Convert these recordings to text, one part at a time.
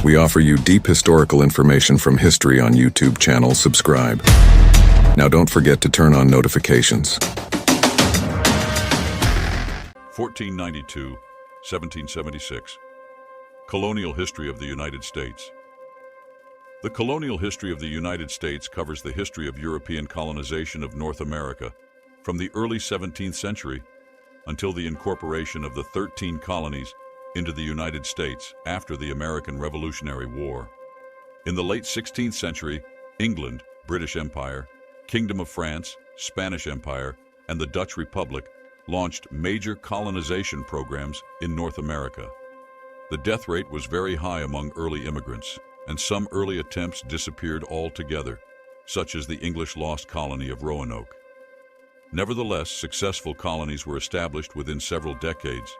We offer you deep historical information from history on YouTube channel. Subscribe. Now don't forget to turn on notifications. 1492, 1776. Colonial history of the United States. The colonial history of the United States covers the history of European colonization of North America from the early 17th century until the incorporation of the 13 colonies into the United States after the American Revolutionary War. In the late 16th century, England, British Empire, Kingdom of France, Spanish Empire, and the Dutch Republic launched major colonization programs in North America. The death rate was very high among early immigrants, and some early attempts disappeared altogether, such as the English lost colony of Roanoke. Nevertheless, successful colonies were established within several decades.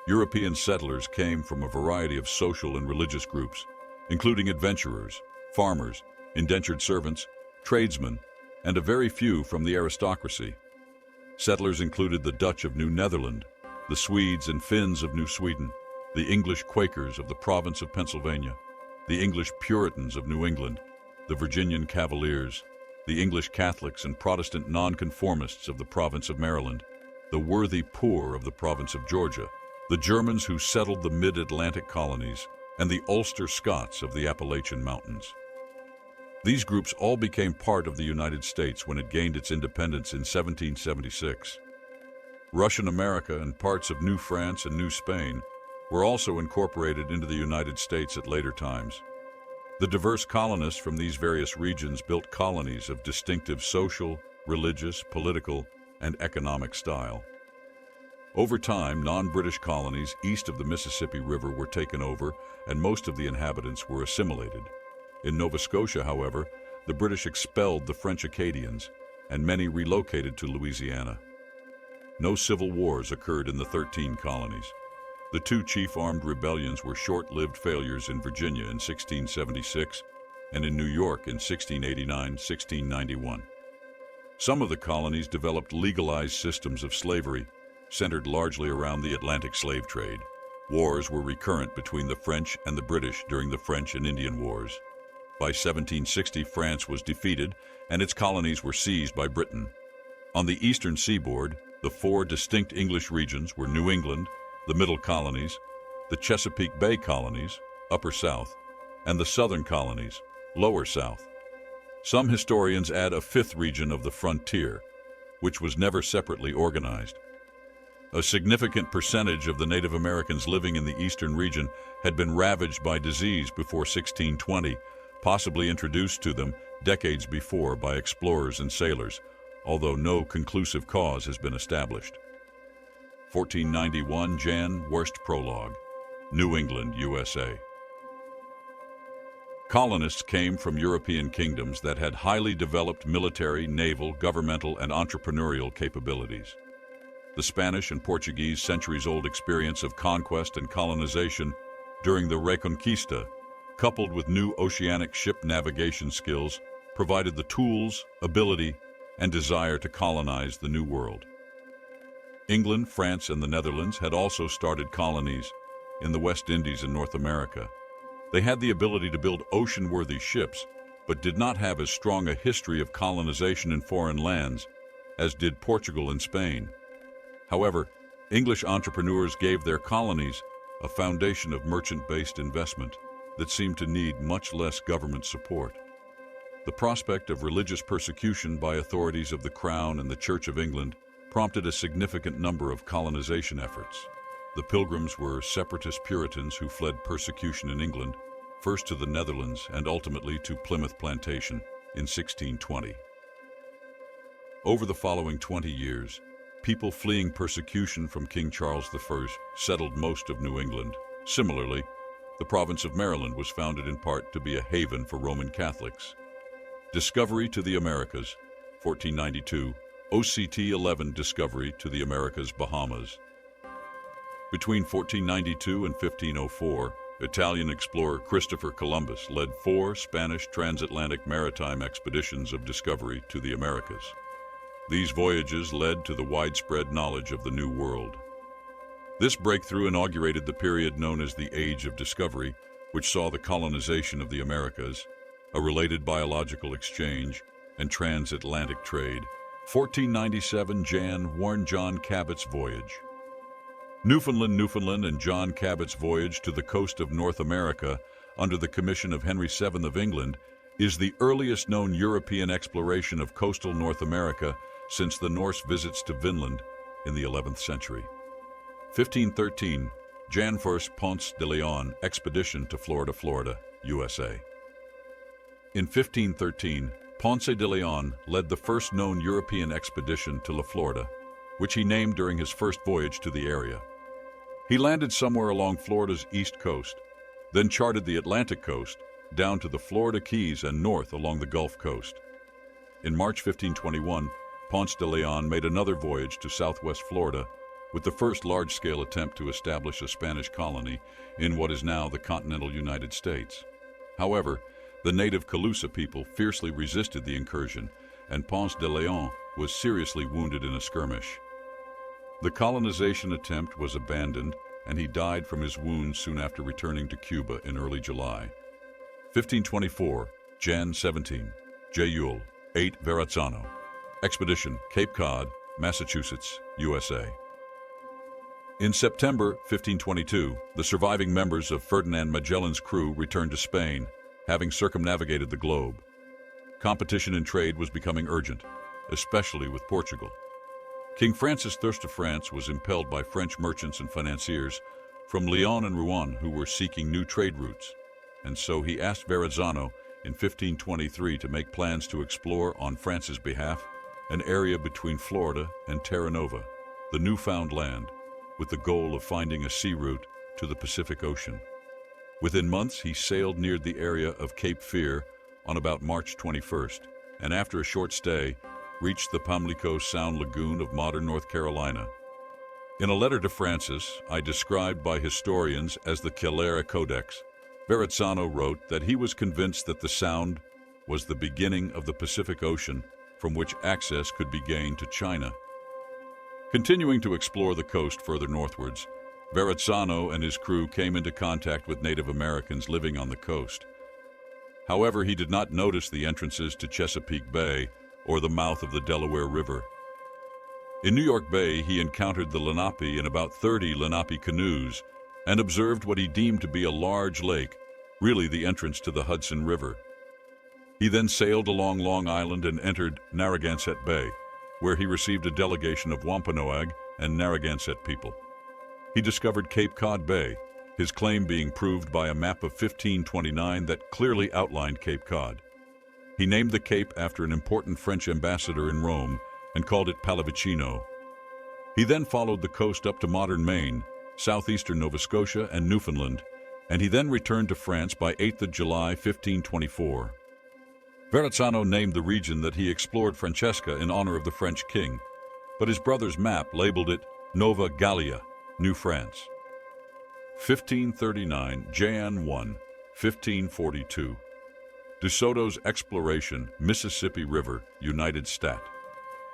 European settlers came from a variety of social and religious groups, including adventurers, farmers, indentured servants, tradesmen, and a very few from the aristocracy. Settlers included the Dutch of New Netherland, the Swedes and Finns of New Sweden, the English Quakers of the province of Pennsylvania, the English Puritans of New England, the Virginian Cavaliers, the English Catholics and Protestant nonconformists of the province of Maryland, the worthy poor of the province of Georgia, the Germans who settled the mid-Atlantic colonies, and the Ulster Scots of the Appalachian Mountains. These groups all became part of the United States when it gained its independence in 1776. Russian America and parts of New France and New Spain were also incorporated into the United States at later times. The diverse colonists from these various regions built colonies of distinctive social, religious, political, and economic style. Over time, non-British colonies east of the Mississippi River were taken over, and most of the inhabitants were assimilated. In Nova Scotia, however, the British expelled the French Acadians, and many relocated to Louisiana. No civil wars occurred in the 13 colonies. The two chief armed rebellions were short-lived failures in Virginia in 1676 and in New York in 1689-1691. Some of the colonies developed legalized systems of slavery, centered largely around the Atlantic slave trade. Wars were recurrent between the French and the British during the French and Indian Wars. By 1760, France was defeated and its colonies were seized by Britain. On the eastern seaboard, the four distinct English regions were New England, the Middle Colonies, the Chesapeake Bay Colonies, Upper South, and the Southern Colonies, Lower South. Some historians add a fifth region of the frontier, which was never separately organized. A significant percentage of the Native Americans living in the eastern region had been ravaged by disease before 1620, possibly introduced to them decades before by explorers and sailors, although no conclusive cause has been established. 1491 Jan. Worst Prologue. New England, USA. Colonists came from European kingdoms that had highly developed military, naval, governmental, and entrepreneurial capabilities. The Spanish and Portuguese centuries-old experience of conquest and colonization during the Reconquista, coupled with new oceanic ship navigation skills, provided the tools, ability, and desire to colonize the New World. England, France, and the Netherlands had also started colonies in the West Indies and North America. They had the ability to build ocean-worthy ships, but did not have as strong a history of colonization in foreign lands as did Portugal and Spain. However, English entrepreneurs gave their colonies a foundation of merchant-based investment that seemed to need much less government support. The prospect of religious persecution by authorities of the Crown and the Church of England prompted a significant number of colonization efforts. The Pilgrims were separatist Puritans who fled persecution in England, first to the Netherlands and ultimately to Plymouth Plantation in 1620. Over the following 20 years, people fleeing persecution from King Charles I settled most of New England. Similarly, the province of Maryland was founded in part to be a haven for Roman Catholics. Discovery to the Americas, 1492, OCT 11 discovery to the Americas, Bahamas. Between 1492 and 1504, Italian explorer Christopher Columbus led 4 Spanish transatlantic maritime expeditions of discovery to the Americas. These voyages led to the widespread knowledge of the New World. This breakthrough inaugurated the period known as the Age of Discovery, which saw the colonization of the Americas, a related biological exchange, and transatlantic trade. 1497 Jan Warren John Cabot's voyage. Newfoundland and John Cabot's voyage to the coast of North America under the commission of Henry VII of England is the earliest known European exploration of coastal North America since the Norse visits to Vinland in the 11th century. 1513 Jan First Ponce de Leon expedition to Florida, USA. In 1513, Ponce de Leon led the first known European expedition to Florida, which he named during his first voyage to the area. He landed somewhere along Florida's east coast, then charted the Atlantic coast down to the Florida Keys and north along the Gulf Coast. In March 1521, Ponce de Leon made another voyage to southwest Florida with the first large-scale attempt to establish a Spanish colony in what is now the continental United States. However, the native Calusa people fiercely resisted the incursion, and Ponce de Leon was seriously wounded in a skirmish. The colonization attempt was abandoned, and he died from his wounds soon after returning to Cuba in early July. 1524, Jan 17, J. Yule, 8 Verrazzano. Expedition, Cape Cod, Massachusetts, USA. In September 1522, the surviving members of Ferdinand Magellan's crew returned to Spain, having circumnavigated the globe. Competition in trade was becoming urgent, especially with Portugal. King Francis I of France was impelled by French merchants and financiers from Lyon and Rouen who were seeking new trade routes, and so he asked Verrazzano in 1523 to make plans to explore on France's behalf an area between Florida and Terra Nova, the newfound land, with the goal of finding a sea route to the Pacific Ocean. Within months, he sailed near the area of Cape Fear on about March 21st, and after a short stay, reached the Pamlico Sound Lagoon of modern North Carolina. In a letter to Francis, described by historians as the Calera Codex, Verrazzano wrote that he was convinced that the sound was the beginning of the Pacific Ocean from which access could be gained to China. Continuing to explore the coast further northwards, Verrazzano and his crew came into contact with Native Americans living on the coast. However, he did not notice the entrances to Chesapeake Bay or the mouth of the Delaware River. In New York Bay, he encountered the Lenape in about 30 Lenape canoes and observed what he deemed to be a large lake, really the entrance to the Hudson River. He then sailed along Long Island and entered Narragansett Bay, where he received a delegation of Wampanoag and Narragansett people. He discovered Cape Cod Bay, his claim being proved by a map of 1529 that clearly outlined Cape Cod. He named the cape after an important French ambassador in Rome and called it Pallavicino. He then followed the coast up to modern Maine, southeastern Nova Scotia, and Newfoundland, and he then returned to France by 8th of July, 1524. Verrazzano named the region that he explored Francesca in honor of the French king, but his brother's map labeled it Nova Gallia, New France. 1539, Jan 1, 1542. De Soto's exploration, Mississippi River, United States.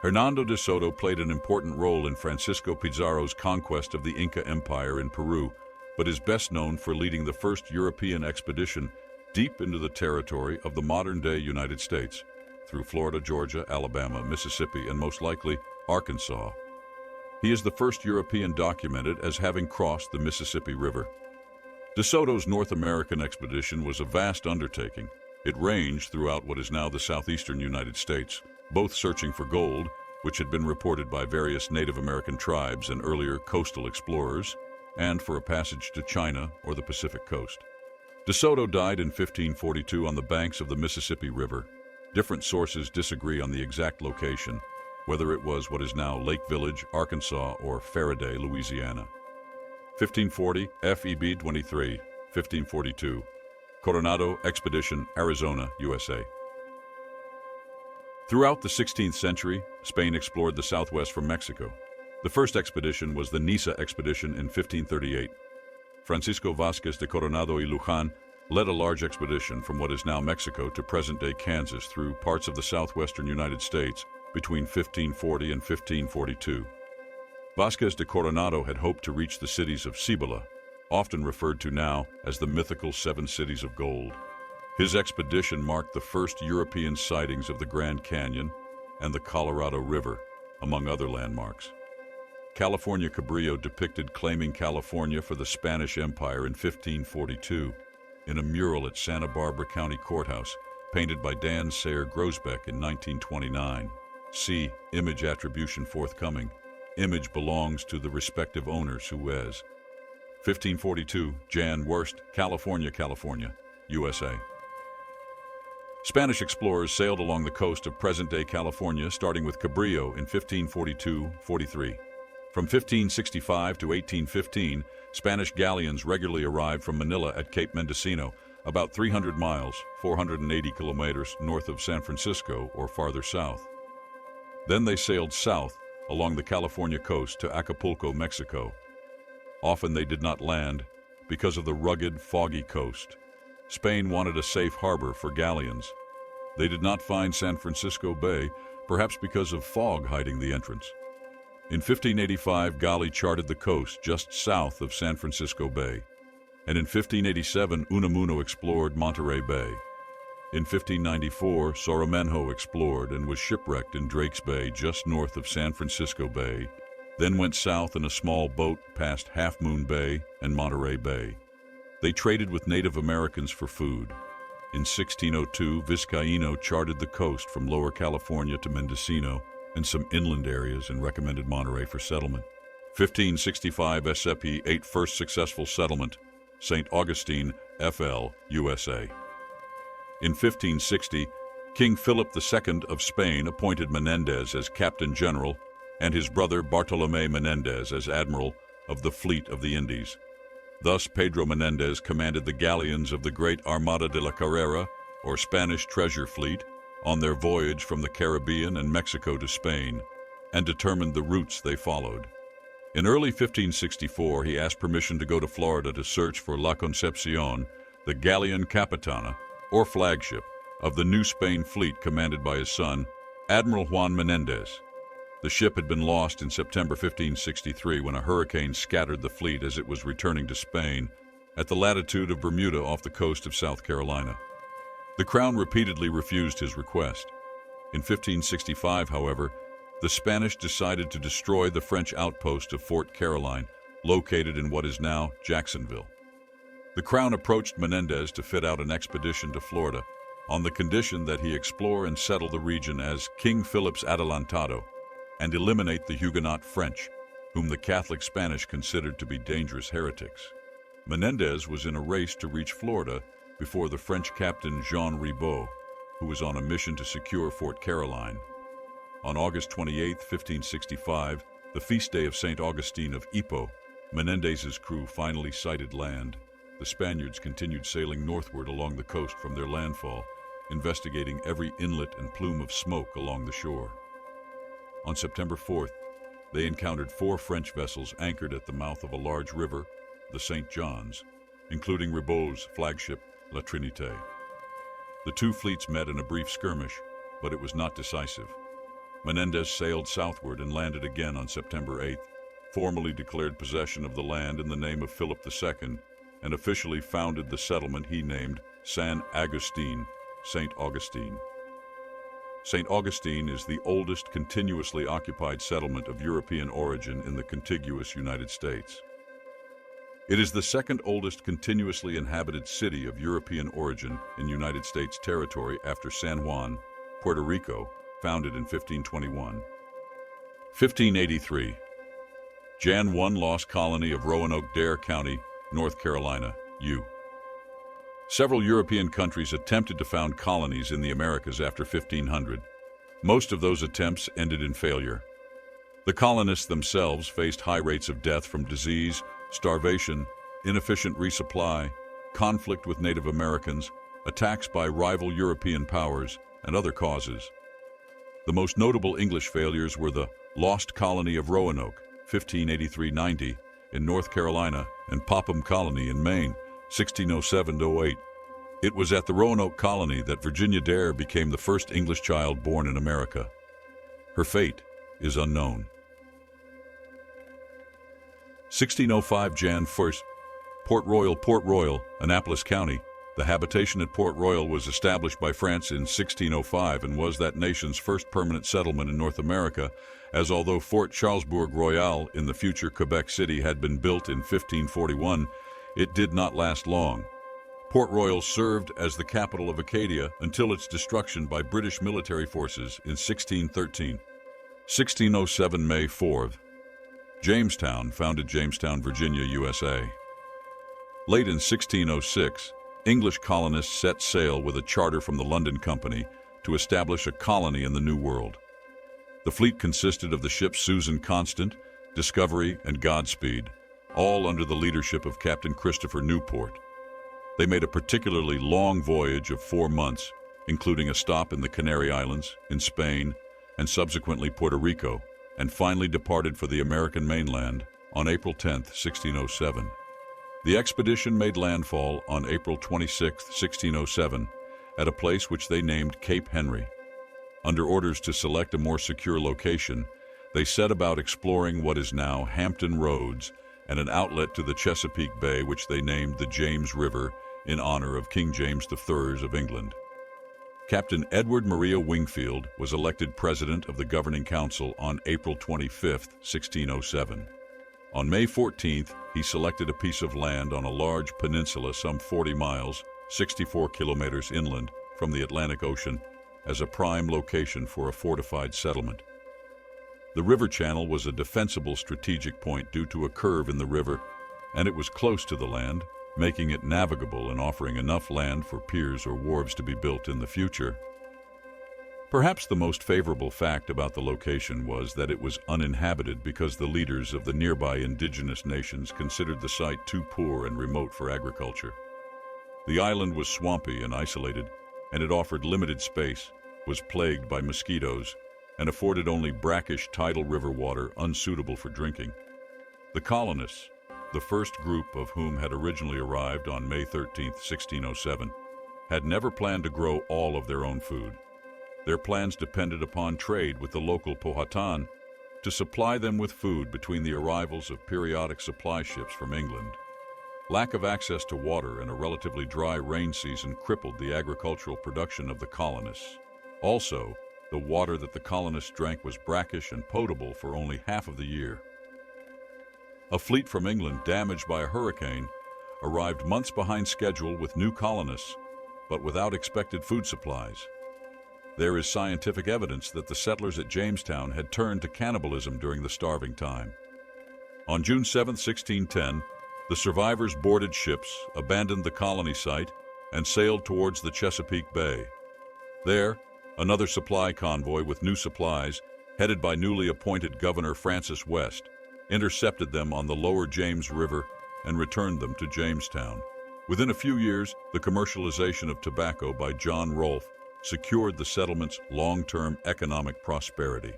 Hernando de Soto played an important role in Francisco Pizarro's conquest of the Inca Empire in Peru, but is best known for leading the first European expedition deep into the territory of the modern-day United States, through Florida, Georgia, Alabama, Mississippi, and most likely, Arkansas. He is the first European documented as having crossed the Mississippi River. De Soto's North American expedition was a vast undertaking. It ranged throughout what is now the southeastern United States, both searching for gold, which had been reported by various Native American tribes and earlier coastal explorers, and for a passage to China or the Pacific coast. De Soto died in 1542 on the banks of the Mississippi River. Different sources disagree on the exact location, whether it was what is now Lake Village, Arkansas, or Faraday, Louisiana. 1540, FEB 23, 1542. Coronado Expedition, Arizona, USA. Throughout the 16th century, Spain explored the southwest from Mexico. The first expedition was the Niza expedition in 1538. Francisco Vázquez de Coronado y Luján led a large expedition from what is now Mexico to present-day Kansas through parts of the southwestern United States between 1540 and 1542. Vázquez de Coronado had hoped to reach the cities of Cibola, often referred to now as the mythical Seven Cities of Gold. His expedition marked the first European sightings of the Grand Canyon and the Colorado River, among other landmarks. California Cabrillo depicted claiming California for the Spanish Empire in 1542 in a mural at Santa Barbara County Courthouse, painted by Dan Sayer Grosbeck in 1929. See image attribution forthcoming. Image belongs to the respective owners. Suez. 1542, Jan Wurst, California, USA. Spanish explorers sailed along the coast of present-day California, starting with Cabrillo in 1542-43. From 1565 to 1815, Spanish galleons regularly arrived from Manila at Cape Mendocino, about 300 miles, 480 kilometers north of San Francisco or farther south. Then they sailed south along the California coast to Acapulco, Mexico. Often they did not land because of the rugged, foggy coast. Spain wanted a safe harbor for galleons. They did not find San Francisco Bay, perhaps because of fog hiding the entrance. In 1585, Gali charted the coast just south of San Francisco Bay, and in 1587, Unamuno explored Monterey Bay. In 1594, Soromenho explored and was shipwrecked in Drake's Bay just north of San Francisco Bay, then went south in a small boat past Half Moon Bay and Monterey Bay. They traded with Native Americans for food. In 1602, Vizcaíno charted the coast from Lower California to Mendocino and some inland areas and recommended Monterey for settlement. 1565, SEPI 8 first successful settlement, St. Augustine, FL, USA. In 1560, King Philip II of Spain appointed Menendez as Captain General and his brother Bartolomé Menendez as Admiral of the Fleet of the Indies. Thus, Pedro Menendez commanded the galleons of the Great Armada de la Carrera, or Spanish Treasure Fleet, on their voyage from the Caribbean and Mexico to Spain, and determined the routes they followed. In early 1564, he asked permission to go to Florida to search for La Concepcion, the galleon capitana, or flagship, of the New Spain fleet commanded by his son, Admiral Juan Menendez. The ship had been lost in September 1563 when a hurricane scattered the fleet as it was returning to Spain, at the latitude of Bermuda off the coast of South Carolina. The Crown repeatedly refused his request. In 1565, however, the Spanish decided to destroy the French outpost of Fort Caroline, located in what is now Jacksonville. The Crown approached Menendez to fit out an expedition to Florida, on the condition that he explore and settle the region as King Philip's Adelantado, and eliminate the Huguenot French, whom the Catholic Spanish considered to be dangerous heretics. Menendez was in a race to reach Florida before the French captain Jean Ribault, who was on a mission to secure Fort Caroline. On August 28, 1565, the feast day of St. Augustine of Hippo, Menendez's crew finally sighted land. The Spaniards continued sailing northward along the coast from their landfall, investigating every inlet and plume of smoke along the shore. On September 4th, they encountered 4 French vessels anchored at the mouth of a large river, the St. John's, including Ribault's flagship, La Trinité. The two fleets met in a brief skirmish, but it was not decisive. Menendez sailed southward and landed again on September 8th, formally declared possession of the land in the name of Philip II, and officially founded the settlement he named San Agustín, St. Augustine. St. Augustine is the oldest continuously occupied settlement of European origin in the contiguous United States. It is the second oldest continuously inhabited city of European origin in United States territory after San Juan, Puerto Rico, founded in 1521. 1583. Jan 1 Lost Colony of Roanoke, Dare County, North Carolina, U. Several European countries attempted to found colonies in the Americas after 1500. Most of those attempts ended in failure. The colonists themselves faced high rates of death from disease, starvation, inefficient resupply, conflict with Native Americans, attacks by rival European powers, and other causes. The most notable English failures were the Lost Colony of Roanoke, 1583-90, in North Carolina, and Popham Colony in Maine, 1607-08. It was at the Roanoke Colony that Virginia Dare became the first English child born in America. Her fate is unknown. 1605 Jan 1st, Port Royal, Annapolis County. The habitation at Port Royal was established by France in 1605 and was that nation's first permanent settlement in North America, as although Fort Charlesbourg Royal in the future Quebec City had been built in 1541, it did not last long. Port Royal served as the capital of Acadia until its destruction by British military forces in 1613. 1607 May 4th. Jamestown, founded Jamestown, Virginia, USA. Late in 1606, English colonists set sail with a charter from the London Company to establish a colony in the New World. The fleet consisted of the ships Susan Constant, Discovery, and Godspeed, all under the leadership of Captain Christopher Newport. They made a particularly long voyage of 4 months, including a stop in the Canary Islands, in Spain, and subsequently Puerto Rico, and finally departed for the American mainland on April 10, 1607. The expedition made landfall on April 26, 1607, at a place which they named Cape Henry. Under orders to select a more secure location, they set about exploring what is now Hampton Roads and an outlet to the Chesapeake Bay, which they named the James River in honor of King James III of England. Captain Edward Maria Wingfield was elected president of the Governing Council on April 25, 1607. On May 14th, he selected a piece of land on a large peninsula some 40 miles, 64 kilometers inland from the Atlantic Ocean, as a prime location for a fortified settlement. The river channel was a defensible strategic point due to a curve in the river, and it was close to the land, making it navigable and offering enough land for piers or wharves to be built in the future. Perhaps the most favorable fact about the location was that it was uninhabited because the leaders of the nearby indigenous nations considered the site too poor and remote for agriculture. The island was swampy and isolated, and it offered limited space, was plagued by mosquitoes, and afforded only brackish tidal river water unsuitable for drinking. The colonists, the first group of whom had originally arrived on May 13, 1607, had never planned to grow all of their own food. Their plans depended upon trade with the local Powhatan to supply them with food between the arrivals of periodic supply ships from England. Lack of access to water and a relatively dry rain season crippled the agricultural production of the colonists. Also, the water that the colonists drank was brackish and potable for only half of the year. A fleet from England, damaged by a hurricane, arrived months behind schedule with new colonists, but without expected food supplies. There is scientific evidence that the settlers at Jamestown had turned to cannibalism during the starving time. On June 7, 1610, the survivors boarded ships, abandoned the colony site, and sailed towards the Chesapeake Bay. There, another supply convoy with new supplies, headed by newly appointed Governor Francis West, intercepted them on the lower James River and returned them to Jamestown. Within a few years, the commercialization of tobacco by John Rolfe secured the settlement's long-term economic prosperity.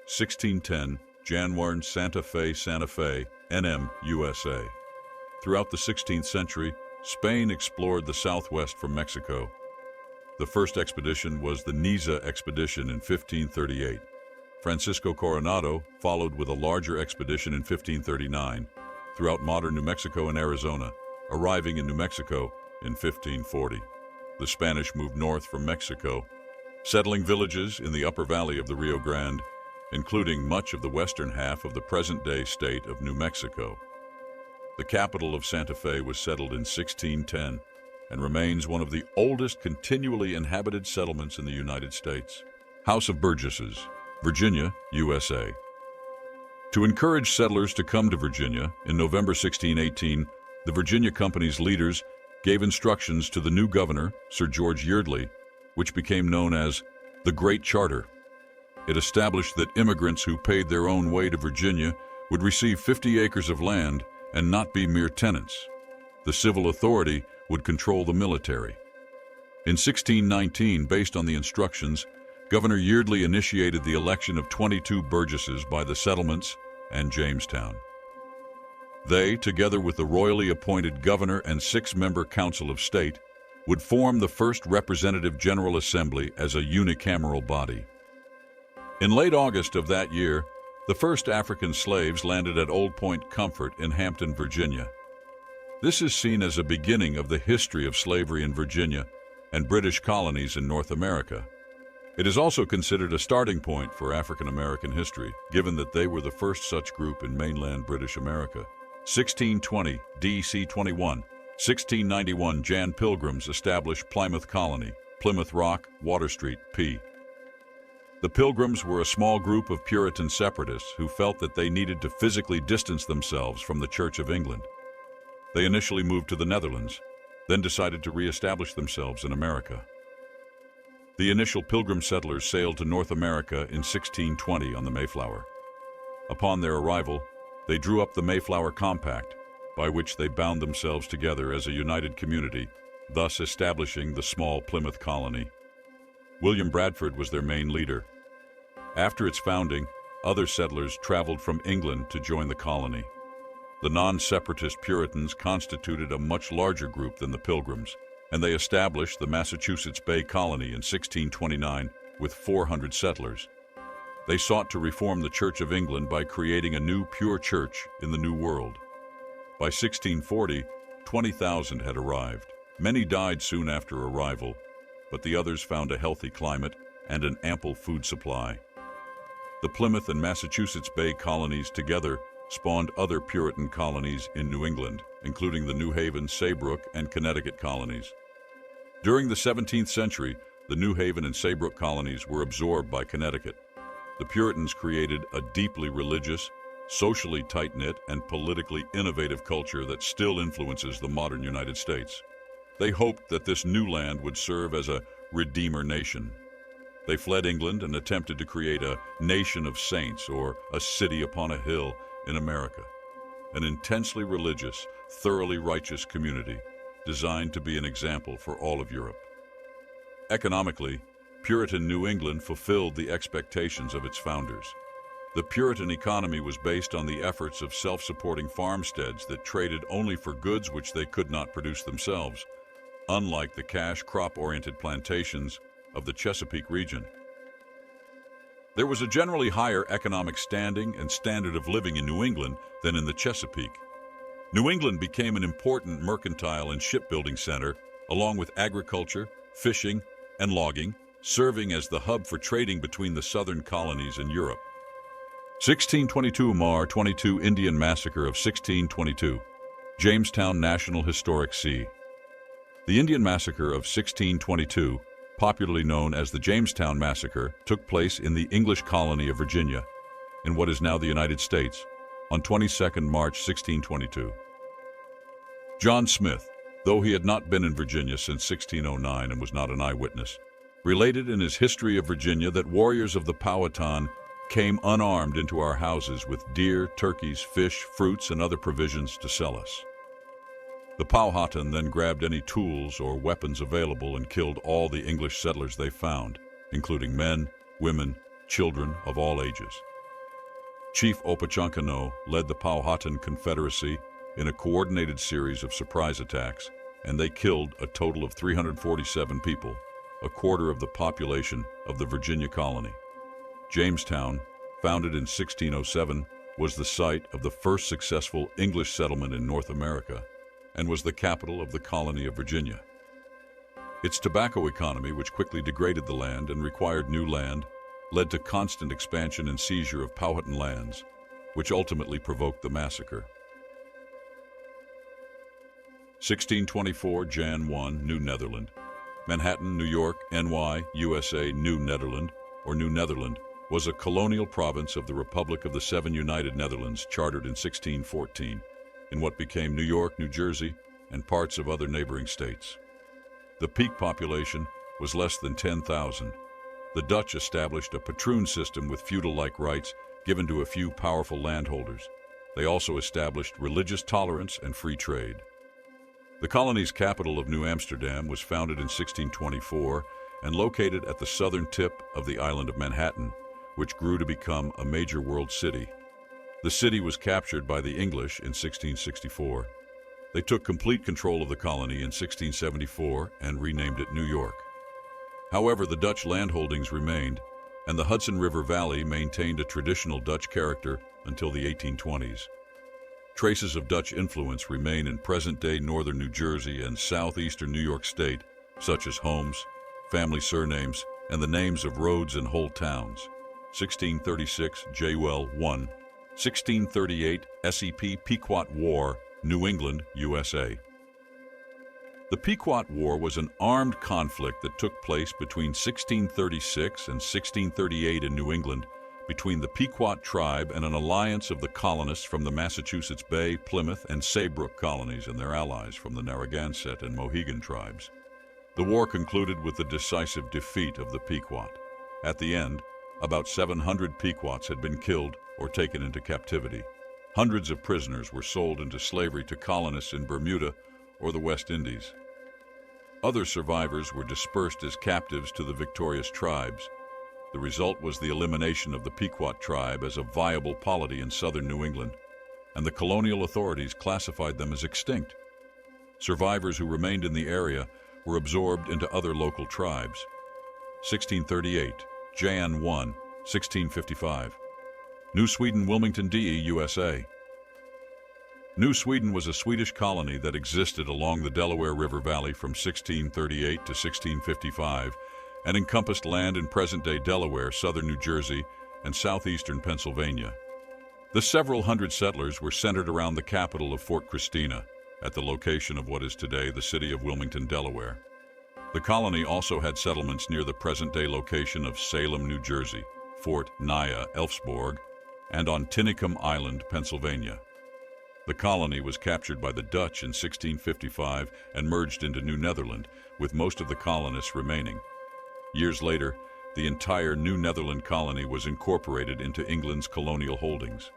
1610, January, Santa Fe, NM, USA. Throughout the 16th century, Spain explored the southwest from Mexico. The first expedition was the Niza expedition in 1538. Francisco Coronado followed with a larger expedition in 1539 throughout modern New Mexico and Arizona, arriving in New Mexico in 1540. The Spanish moved north from Mexico, settling villages in the upper valley of the Rio Grande, including much of the western half of the present-day state of New Mexico. The capital of Santa Fe was settled in 1610 and remains one of the oldest continually inhabited settlements in the United States. House of Burgesses, Virginia, USA. To encourage settlers to come to Virginia, in November 1618, the Virginia Company's leaders gave instructions to the new governor, Sir George Yeardley, which became known as the Great Charter. It established that immigrants who paid their own way to Virginia would receive 50 acres of land and not be mere tenants. The civil authority would control the military. In 1619, based on the instructions, Governor Yeardley initiated the election of 22 burgesses by the settlements and Jamestown. They, together with the royally appointed governor and 6-member Council of State, would form the first representative General Assembly as a unicameral body. In late August of that year, the first African slaves landed at Old Point Comfort in Hampton, Virginia. This is seen as a beginning of the history of slavery in Virginia and British colonies in North America. It is also considered a starting point for African American history, given that they were the first such group in mainland British America. 1620, D.C. 21. 1691, Jan Pilgrims established Plymouth Colony, Plymouth Rock, Water Street, P. The Pilgrims were a small group of Puritan separatists who felt that they needed to physically distance themselves from the Church of England. They initially moved to the Netherlands, then decided to re-establish themselves in America. The initial Pilgrim settlers sailed to North America in 1620 on the Mayflower. Upon their arrival, they drew up the Mayflower Compact, by which they bound themselves together as a united community, thus establishing the small Plymouth colony. William Bradford was their main leader. After its founding, other settlers traveled from England to join the colony. The non-separatist Puritans constituted a much larger group than the Pilgrims, and they established the Massachusetts Bay Colony in 1629 with 400 settlers. They sought to reform the Church of England by creating a new pure church in the New World. By 1640, 20,000 had arrived. Many died soon after arrival, but the others found a healthy climate and an ample food supply. The Plymouth and Massachusetts Bay colonies together spawned other Puritan colonies in New England, including the New Haven, Saybrook, and Connecticut colonies. During the 17th century, the New Haven and Saybrook colonies were absorbed by Connecticut. The Puritans created a deeply religious, socially tight-knit, and politically innovative culture that still influences the modern United States. They hoped that this new land would serve as a redeemer nation. They fled England and attempted to create a nation of saints, or a city upon a hill, in America, an intensely religious, thoroughly righteous community designed to be an example for all of Europe. Economically, Puritan New England fulfilled the expectations of its founders. The Puritan economy was based on the efforts of self-supporting farmsteads that traded only for goods which they could not produce themselves, unlike the cash crop-oriented plantations of the Chesapeake region. There was a generally higher economic standing and standard of living in New England than in the Chesapeake. New England became an important mercantile and shipbuilding center, along with agriculture, fishing, and logging, serving as the hub for trading between the southern colonies and Europe. 1622 Mar 22 Indian Massacre of 1622, Jamestown National Historic C. The Indian Massacre of 1622, popularly known as the Jamestown Massacre, took place in the English colony of Virginia, in what is now the United States, on 22 March 1622. John Smith, though he had not been in Virginia since 1609 and was not an eyewitness, related in his History of Virginia that warriors of the Powhatan came unarmed into our houses with deer, turkeys, fish, fruits, and other provisions to sell us. The Powhatan then grabbed any tools or weapons available and killed all the English settlers they found, including men, women, children of all ages. Chief Opechancanough led the Powhatan Confederacy in a coordinated series of surprise attacks, and they killed a total of 347 people, a quarter of the population of the Virginia colony. Jamestown, founded in 1607, was the site of the first successful English settlement in North America, and was the capital of the colony of Virginia. Its tobacco economy, which quickly degraded the land and required new land, led to constant expansion and seizure of Powhatan lands, which ultimately provoked the massacre. 1624 Jan 1, New Netherland. Manhattan, New York, NY, USA, New Netherland, or New Netherland, was a colonial province of the Republic of the Seven United Netherlands, chartered in 1614. In what became New York, New Jersey, and parts of other neighboring states. The peak population was less than 10,000. The Dutch established a patroon system with feudal-like rights given to a few powerful landholders. They also established religious tolerance and free trade. The colony's capital of New Amsterdam was founded in 1624 and located at the southern tip of the island of Manhattan, which grew to become a major world city. The city was captured by the English in 1664. They took complete control of the colony in 1674 and renamed it New York. However, the Dutch landholdings remained, and the Hudson River Valley maintained a traditional Dutch character until the 1820s. Traces of Dutch influence remain in present-day northern New Jersey and southeastern New York State, such as homes, family surnames, and the names of roads and whole towns. 1636 Jaywell 1, 1638 SEP Pequot War, New England, USA. The Pequot War was an armed conflict that took place between 1636 and 1638 in New England, between the Pequot tribe and an alliance of the colonists from the Massachusetts Bay, Plymouth, and Saybrook colonies and their allies from the Narragansett and Mohegan tribes. The war concluded with the decisive defeat of the Pequot. At the end, about 700 Pequots had been killed or taken into captivity. Hundreds of prisoners were sold into slavery to colonists in Bermuda or the West Indies. Other survivors were dispersed as captives to the victorious tribes. The result was the elimination of the Pequot tribe as a viable polity in southern New England, and the colonial authorities classified them as extinct. Survivors who remained in the area were absorbed into other local tribes. 1638, Jan 1, 1655. New Sweden, Wilmington, DE, USA. New Sweden was a Swedish colony that existed along the Delaware River Valley from 1638 to 1655 and encompassed land in present-day Delaware, southern New Jersey, and southeastern Pennsylvania. The several hundred settlers were centered around the capital of Fort Christina, at the location of what is today the city of Wilmington, Delaware. The colony also had settlements near the present-day location of Salem, New Jersey, Fort Nya, Elfsborg, and on Tinicum Island, Pennsylvania. The colony was captured by the Dutch in 1655 and merged into New Netherland, with most of the colonists remaining. Years later, the entire New Netherland colony was incorporated into England's colonial holdings.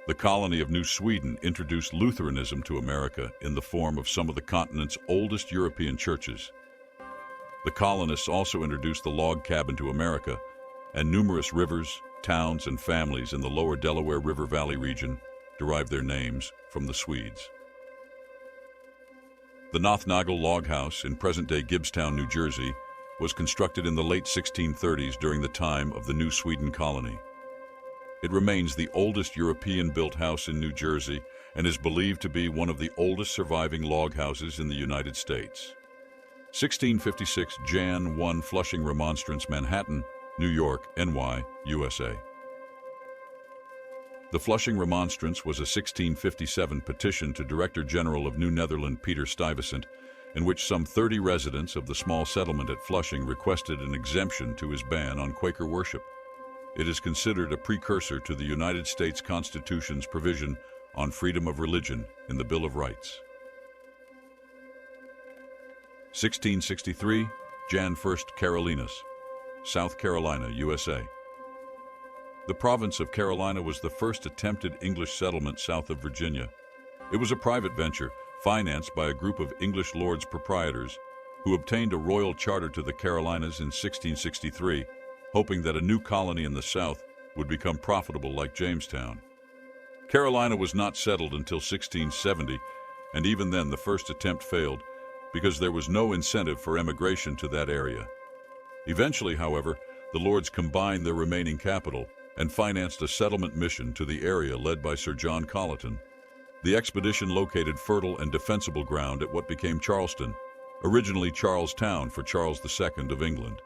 The colony of New Sweden introduced Lutheranism to America in the form of some of the continent's oldest European churches. The colonists also introduced the log cabin to America, and numerous rivers, towns, and families in the lower Delaware River Valley region derived their names from the Swedes. The Nothnagel Log House in present-day Gibbstown, New Jersey, was constructed in the late 1630s during the time of the New Sweden colony. It remains the oldest European-built house in New Jersey and is believed to be one of the oldest surviving log houses in the United States. 1656 Jan 1 Flushing Remonstrance, Manhattan, New York, NY, USA. The Flushing Remonstrance was a 1657 petition to Director General of New Netherland Peter Stuyvesant, in which some 30 residents of the small settlement at Flushing requested an exemption to his ban on Quaker worship. It is considered a precursor to the United States Constitution's provision on freedom of religion in the Bill of Rights. 1663, Jan 1st, Carolinas, South Carolina, USA. The province of Carolina was the first attempted English settlement south of Virginia. It was a private venture, financed by a group of English lords proprietors who obtained a royal charter to the Carolinas in 1663, hoping that a new colony in the South would become profitable like Jamestown. Carolina was not settled until 1670, and even then the first attempt failed because there was no incentive for emigration to that area. Eventually, however, the lords combined their remaining capital and financed a settlement mission to the area led by Sir John Colleton. The expedition located fertile and defensible ground at what became Charleston, originally Charlestown for Charles II of England.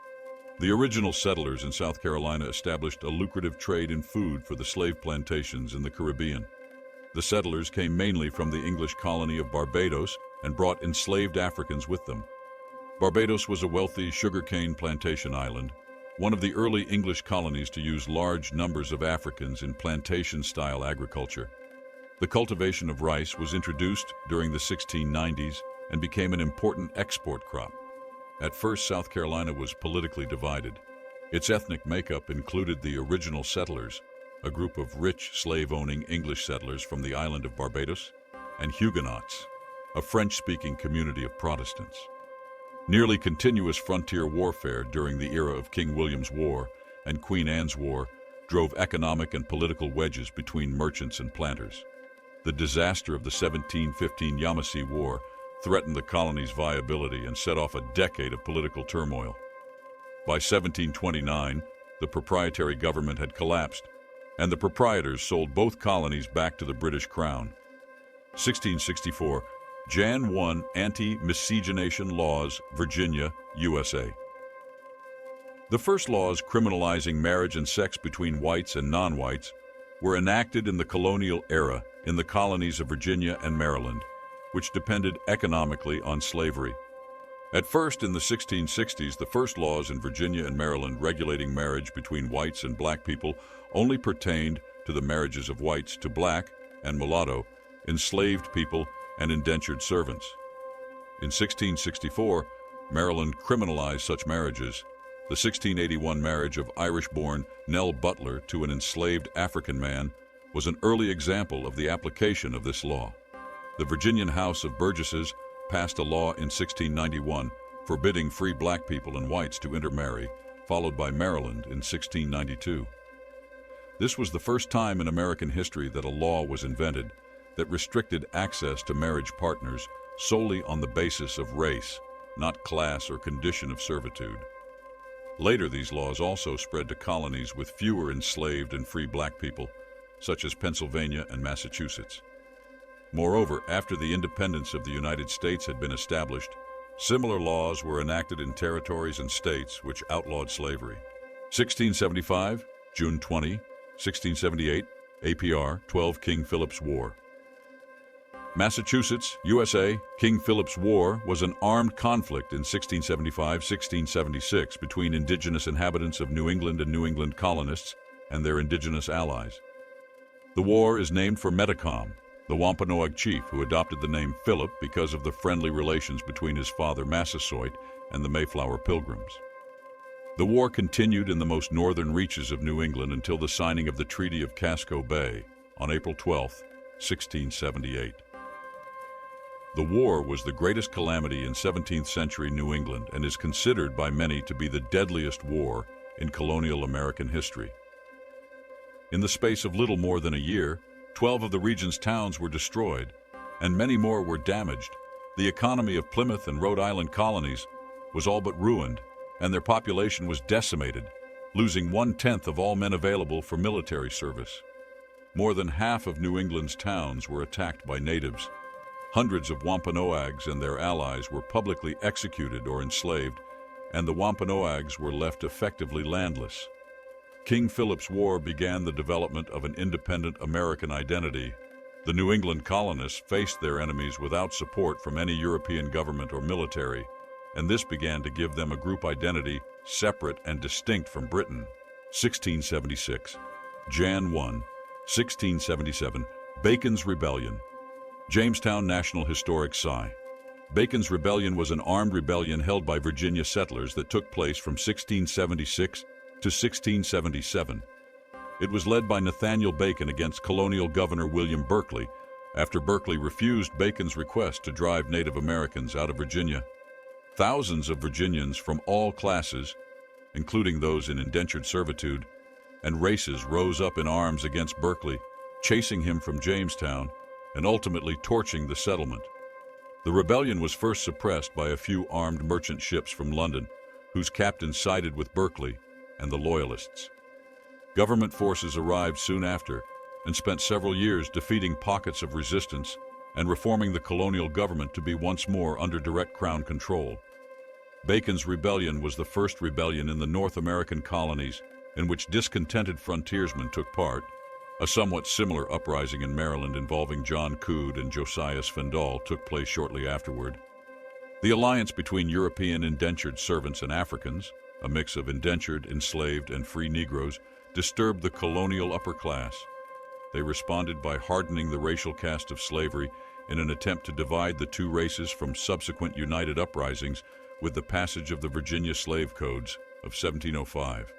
The original settlers in South Carolina established a lucrative trade in food for the slave plantations in the Caribbean. The settlers came mainly from the English colony of Barbados and brought enslaved Africans with them. Barbados was a wealthy sugarcane plantation island, one of the early English colonies to use large numbers of Africans in plantation-style agriculture. The cultivation of rice was introduced during the 1690s and became an important export crop. At first, South Carolina was politically divided. Its ethnic makeup included the original settlers, a group of rich slave-owning English settlers from the island of Barbados, and Huguenots, a French-speaking community of Protestants. Nearly continuous frontier warfare during the era of King William's War and Queen Anne's War drove economic and political wedges between merchants and planters. The disaster of the 1715 Yamasee War threatened the colony's viability and set off a decade of political turmoil. By 1729, the proprietary government had collapsed, and the proprietors sold both colonies back to the British Crown. 1664, Jan 1, Anti-Miscegenation Laws, Virginia, USA. The first laws criminalizing marriage and sex between whites and non-whites were enacted in the colonial era in the colonies of Virginia and Maryland, which depended economically on slavery. At first, in the 1660s, the first laws in Virginia and Maryland regulating marriage between whites and black people only pertained to the marriages of whites to black and mulatto, enslaved people, and indentured servants. In 1664, Maryland criminalized such marriages. The 1681 marriage of Irish-born Nell Butler to an enslaved African man was an early example of the application of this law. The Virginian House of Burgesses passed a law in 1691 forbidding free black people and whites to intermarry, followed by Maryland in 1692. This was the first time in American history that a law was invented that restricted access to marriage partners solely on the basis of race, not class or condition of servitude. Later, these laws also spread to colonies with fewer enslaved and free black people, such as Pennsylvania and Massachusetts. Moreover, after the independence of the United States had been established, similar laws were enacted in territories and states which outlawed slavery. 1675, June 20, 1678, APR, 12 King Philip's War. Massachusetts, USA, King Philip's War was an armed conflict in 1675-1676 between indigenous inhabitants of New England and New England colonists and their indigenous allies. The war is named for Metacom, the Wampanoag chief who adopted the name Philip because of the friendly relations between his father Massasoit and the Mayflower Pilgrims. The war continued in the most northern reaches of New England until the signing of the Treaty of Casco Bay on April 12, 1678. The war was the greatest calamity in 17th century New England and is considered by many to be the deadliest war in colonial American history. In the space of little more than a year, 12 of the region's towns were destroyed, and many more were damaged. The economy of Plymouth and Rhode Island colonies was all but ruined, and their population was decimated, losing 1/10 of all men available for military service. More than half of New England's towns were attacked by natives. Hundreds of Wampanoags and their allies were publicly executed or enslaved, and the Wampanoags were left effectively landless. King Philip's War began the development of an independent American identity. The New England colonists faced their enemies without support from any European government or military, and this began to give them a group identity separate and distinct from Britain. 1676, Jan 1, 1677, Bacon's Rebellion. Jamestown National Historic Site. Bacon's Rebellion was an armed rebellion held by Virginia settlers that took place from 1676 to 1677. It was led by Nathaniel Bacon against colonial governor William Berkeley, after Berkeley refused Bacon's request to drive Native Americans out of Virginia. Thousands of Virginians from all classes, including those in indentured servitude, and races rose up in arms against Berkeley, chasing him from Jamestown and ultimately torching the settlement. The rebellion was first suppressed by a few armed merchant ships from London, whose captains sided with Berkeley and the Loyalists. Government forces arrived soon after and spent several years defeating pockets of resistance and reforming the colonial government to be once more under direct Crown control. Bacon's Rebellion was the first rebellion in the North American colonies in which discontented frontiersmen took part. A somewhat similar uprising in Maryland involving John Coode and Josiah Svendal took place shortly afterward. The alliance between European indentured servants and Africans, a mix of indentured, enslaved, and free Negroes, disturbed the colonial upper class. They responded by hardening the racial caste of slavery in an attempt to divide the two races from subsequent united uprisings with the passage of the Virginia Slave Codes of 1705.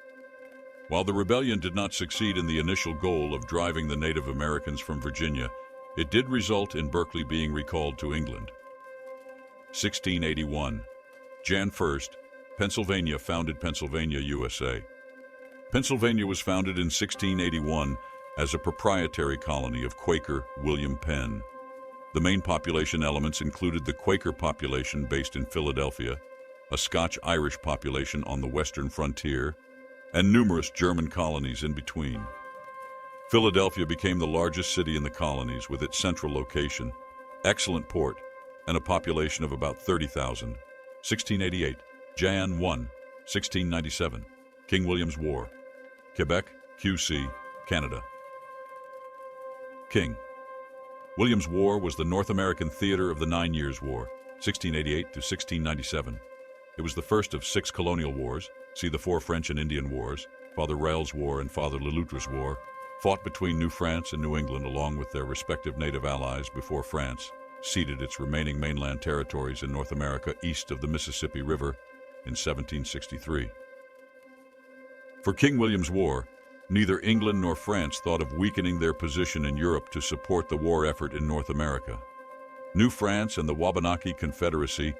While the rebellion did not succeed in the initial goal of driving the Native Americans from Virginia, it did result in Berkeley being recalled to England. 1681, Jan 1st, Pennsylvania founded Pennsylvania, USA. Pennsylvania was founded in 1681 as a proprietary colony of Quaker William Penn. The main population elements included the Quaker population based in Philadelphia, a Scotch-Irish population on the western frontier, and numerous German colonies in between. Philadelphia became the largest city in the colonies with its central location, excellent port, and a population of about 30,000. 1688, Jan 1, 1697, King William's War. Quebec, QC, Canada. King. William's War was the North American theater of the 9 Years' War, 1688 to 1697. It was the first of 6 colonial wars, see the 4 French and Indian Wars, Father Rail's War and Father Le Loutre's War, fought between New France and New England along with their respective native allies before France ceded its remaining mainland territories in North America east of the Mississippi River in 1763. For King William's War, neither England nor France thought of weakening their position in Europe to support the war effort in North America. New France and the Wabanaki Confederacy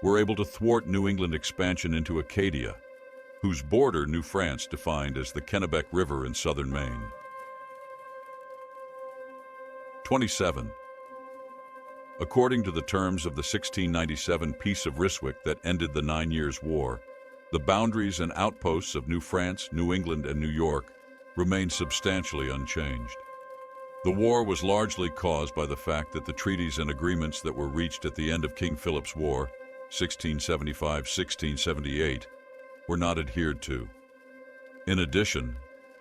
were able to thwart New England expansion into Acadia, whose border New France defined as the Kennebec River in southern Maine. 27. According to the terms of the 1697 Peace of Ryswick that ended the 9 Years' War, the boundaries and outposts of New France, New England, and New York remained substantially unchanged. The war was largely caused by the fact that the treaties and agreements that were reached at the end of King Philip's War, 1675-1678, were not adhered to. In addition,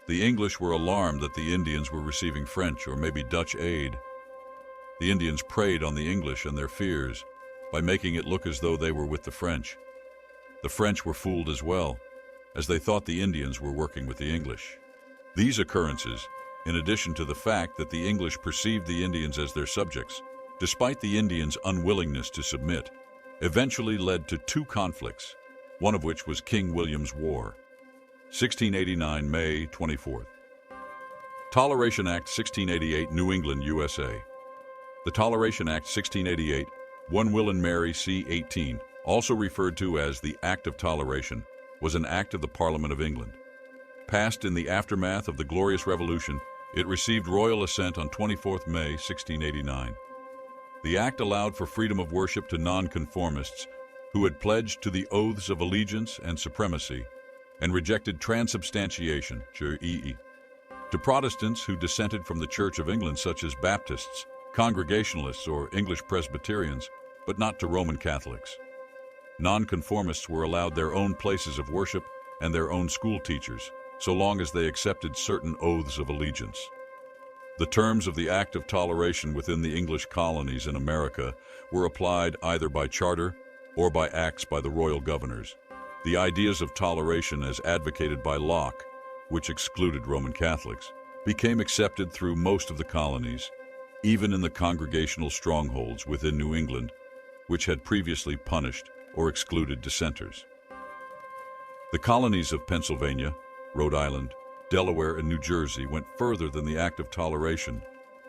the English were alarmed that the Indians were receiving French or maybe Dutch aid. The Indians preyed on the English and their fears by making it look as though they were with the French. The French were fooled as well, as they thought the Indians were working with the English. These occurrences, in addition to the fact that the English perceived the Indians as their subjects, despite the Indians' unwillingness to submit, eventually led to 2 conflicts, one of which was King William's War. 1689, May 24th. Toleration Act 1688, New England, USA. The Toleration Act 1688, 1 Will and Mary c. 18, also referred to as the Act of Toleration, was an act of the Parliament of England. Passed in the aftermath of the Glorious Revolution, it received royal assent on 24 May 1689. The act allowed for freedom of worship to nonconformists who had pledged to the oaths of allegiance and supremacy and rejected transubstantiation, to Protestants who dissented from the Church of England, such as Baptists, Congregationalists, or English Presbyterians, but not to Roman Catholics. Nonconformists were allowed their own places of worship and their own school teachers, so long as they accepted certain oaths of allegiance. The terms of the Act of Toleration within the English colonies in America were applied either by charter or by acts by the royal governors. The ideas of toleration as advocated by Locke, which excluded Roman Catholics, became accepted through most of the colonies, even in the congregational strongholds within New England, which had previously punished or excluded dissenters. The colonies of Pennsylvania, Rhode Island, Delaware, and New Jersey went further than the Act of Toleration